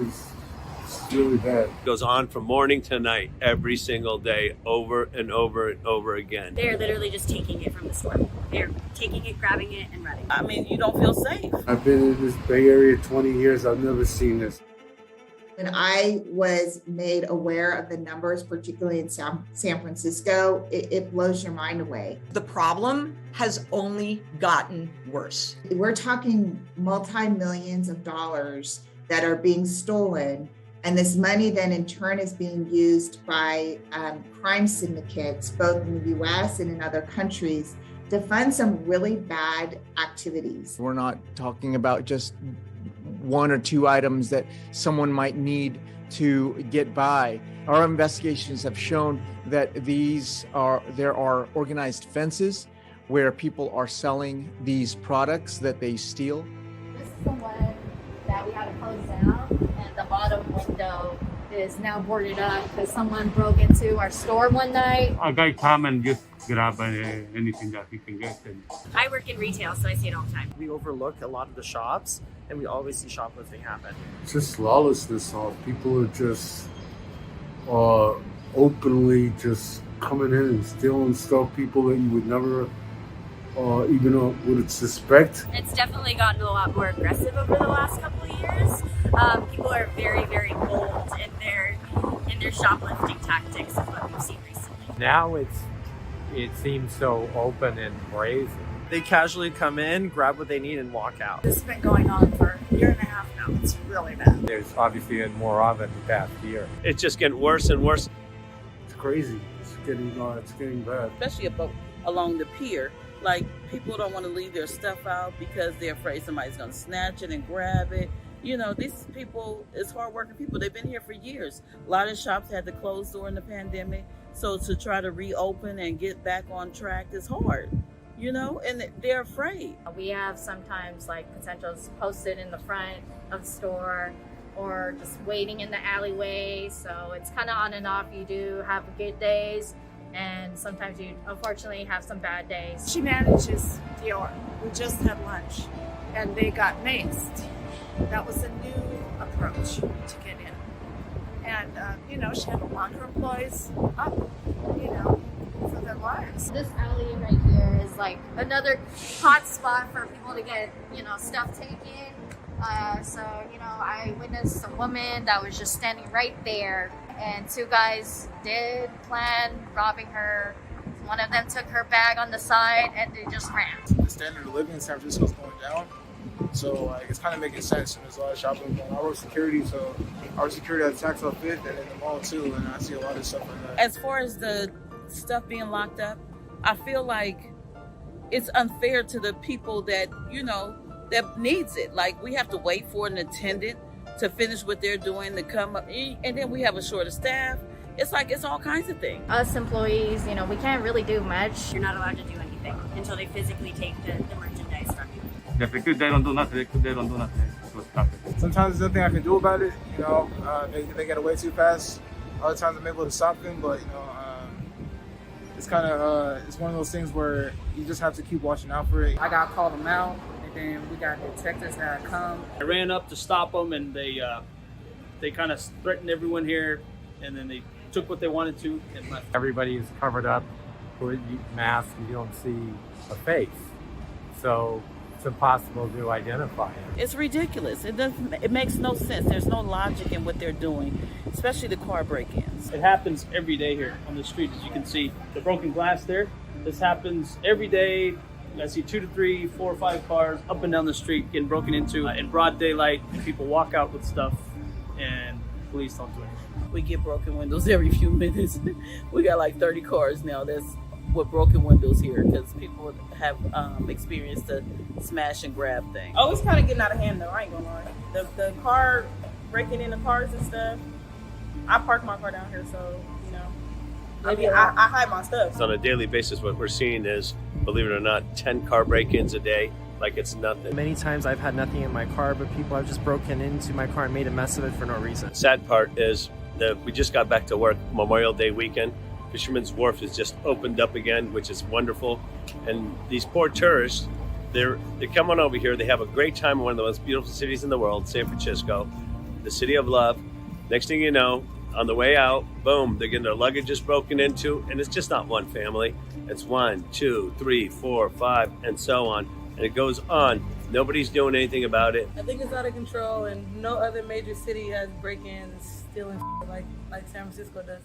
It's really bad. It goes on from morning to night, every single day, over and over and over again. They're literally just taking it from the store. They're taking it, grabbing it, and running. I mean, you don't feel safe. I've been in this Bay Area 20 years. I've never seen this. When I was made aware of the numbers, particularly in San Francisco, it blows your mind away. The problem has only gotten worse. We're talking multi-millions of dollars that are being stolen. And this money then in turn is being used by crime syndicates, both in the US and in other countries, to fund some really bad activities. We're not talking about just one or two items that someone might need to get by. Our investigations have shown that there are organized fences where people are selling these products that they steal. This is the one that we had to close down, and the bottom window is now boarded up because someone broke into our store one night. A guy come and just grab anything that he can get. I work in retail, so I see it all the time. We overlook a lot of the shops, and we always see shoplifting happen. It's just lawlessness. People are just openly just coming in and stealing stuff. People that you would never even would suspect. It's definitely gotten a lot more aggressive over the last couple of years. People are very, very bold in their shoplifting tactics, is what we've seen recently. Now it seems so open and brazen. They casually come in, grab what they need, and walk out. This has been going on for a year and a half now. It's really bad. There's obviously been more of it in the past year. It's just getting worse and worse. It's crazy. It's getting bad. Especially along the pier. Like, people don't want to leave their stuff out because they're afraid somebody's going to snatch it and grab it. You know, these people, it's hardworking people. They've been here for years. A lot of shops had to close during the pandemic. So to try to reopen and get back on track is hard, you know, and they're afraid. We have sometimes like potentials posted in the front of the store or just waiting in the alleyway. So it's kind of on and off. You do have good days, and sometimes you unfortunately have some bad days. She manages Dior. We just had lunch and they got maced. That was a new approach to get in. And, you know, she had to lock her employees up, you know, for their lives. This alley right here is like another hot spot for people to get, you know, stuff taken. So, you know, I witnessed a woman that was just standing right there, and two guys did plan robbing her. One of them took her bag on the side and they just ran. The standard of living in San Francisco is going down. So like, it's kind of making sense. And there's a lot of shopping going on. I work security, so our security at Tax Off Fifth and in the mall too, and I see a lot of stuff like that. As far as the stuff being locked up, I feel like it's unfair to the people that, you know, that needs it. Like, we have to wait for an attendant to finish what they're doing to come up, and then we have a shorter staff. It's like, it's all kinds of things. Us employees, you know, we can't really do much. You're not allowed to do anything until they physically take the merchandise from you. If they don't do nothing, they don't do nothing. So stop it. Sometimes there's nothing I can do about it. You know, they get away too fast. Other times I'm able to stop them, but you know, it's kind of it's one of those things where you just have to keep watching out for it. I got called them out, and then we got detectives that come. I ran up to stop them, and they kind of threatened everyone here, and then they took what they wanted to and left. Everybody is covered up with masks, and you don't see a face. So it's impossible to identify it. It's ridiculous. It makes no sense. There's no logic in what they're doing, especially the car break-ins. It happens every day here on the street, as you can see. The broken glass there, this happens every day. I see 2 to 3, 4 or 5 cars up and down the street getting broken into in broad daylight. People walk out with stuff and police don't do anything. We get broken windows every few minutes. We got like 30 cars now that's with broken windows here because people have experienced the smash and grab thing. Oh, it's kind of getting out of hand though, I ain't gonna lie. The car breaking into cars and stuff, I park my car down here, so, you know, maybe I hide my stuff. So on a daily basis, what we're seeing is, believe it or not, 10 car break-ins a day, like it's nothing. Many times I've had nothing in my car, but people have just broken into my car and made a mess of it for no reason. The sad part is that we just got back to work Memorial Day weekend. Fisherman's Wharf has just opened up again, which is wonderful. And these poor tourists, they're coming over here. They have a great time in one of the most beautiful cities in the world, San Francisco. the city of love. Next thing you know, on the way out, boom, they're getting their luggages broken into, and it's just not one family. It's 1, 2, 3, 4, 5, and so on. And it goes on. Nobody's doing anything about it. I think it's out of control, and no other major city has break-ins, stealing like San Francisco does.